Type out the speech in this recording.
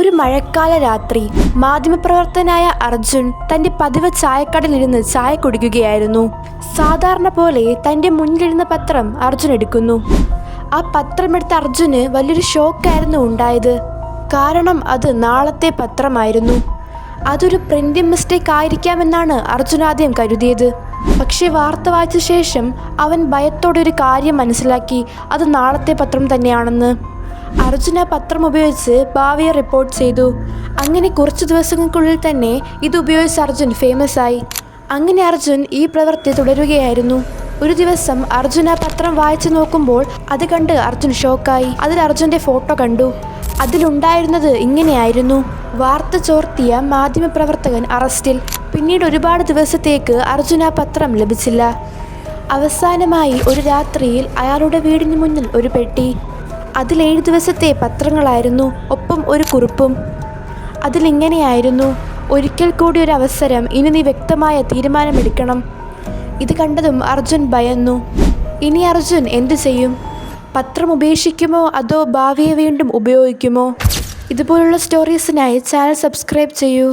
ഒരു മഴക്കാല രാത്രി മാധ്യമപ്രവർത്തകനായ അർജുൻ തന്റെ പതിവ് ചായക്കടയിലിരുന്ന് ചായ കുടിക്കുകയായിരുന്നു. സാധാരണ പോലെ തന്റെ മുന്നിലിരുന്ന പത്രം അർജുൻ എടുക്കുന്നു. ആ പത്രമെടുത്ത അർജുന് വലിയൊരു ഷോക്കായിരുന്നു ഉണ്ടായത്. കാരണം അത് നാളത്തെ പത്രമായിരുന്നു. അതൊരു പ്രിന്റിംഗ് മിസ്റ്റേക്ക് ആയിരിക്കാമെന്നാണ് അർജുൻ ആദ്യം കരുതിയത്. പക്ഷെ വാർത്ത വായിച്ച ശേഷം അവൻ ഭയത്തോടെ ഒരു കാര്യം മനസ്സിലാക്കി, അത് നാളത്തെ പത്രം തന്നെയാണെന്ന്. അർജുൻ ആ പത്രം ഉപയോഗിച്ച് ഭാവിയെ റിപ്പോർട്ട് ചെയ്തു. അങ്ങനെ കുറച്ച് ദിവസങ്ങൾക്കുള്ളിൽ തന്നെ ഇത് ഉപയോഗിച്ച് അർജുൻ ഫേമസ് ആയി. അങ്ങനെ അർജുൻ ഈ പ്രവൃത്തി തുടരുകയായിരുന്നു. ഒരു ദിവസം അർജുൻ ആ പത്രം വായിച്ചു നോക്കുമ്പോൾ അത് കണ്ട് അർജുൻ ഷോക്കായി. അതിൽ അർജുൻ്റെ ഫോട്ടോ കണ്ടു. അതിലുണ്ടായിരുന്നത് ഇങ്ങനെയായിരുന്നു: വാർത്ത ചോർത്തിയ മാധ്യമപ്രവർത്തകൻ അറസ്റ്റിൽ. പിന്നീട് ഒരുപാട് ദിവസത്തേക്ക് അർജുൻ ആ പത്രം ലഭിച്ചില്ല. അവസാനമായി ഒരു രാത്രിയിൽ അയാളുടെ വീടിന് മുന്നിൽ ഒരു പെട്ടി. അതിൽ 7 ദിവസത്തെ പത്രങ്ങളായിരുന്നു, ഒപ്പം ഒരു കുറിപ്പും. അതിലിങ്ങനെയായിരുന്നു: ഒരിക്കൽ കൂടി ഒരു അവസരം, ഇനി നീ വ്യക്തമായ തീരുമാനമെടുക്കണം. ഇത് കണ്ടതും അർജുൻ ഭയന്നു. ഇനി അർജുൻ എന്തു ചെയ്യും? പത്രം ഉപേക്ഷിക്കുമോ അതോ ഭാവിയെ വീണ്ടും ഉപയോഗിക്കുമോ? ഇതുപോലുള്ള സ്റ്റോറീസിനായി ചാനൽ സബ്സ്ക്രൈബ് ചെയ്യൂ.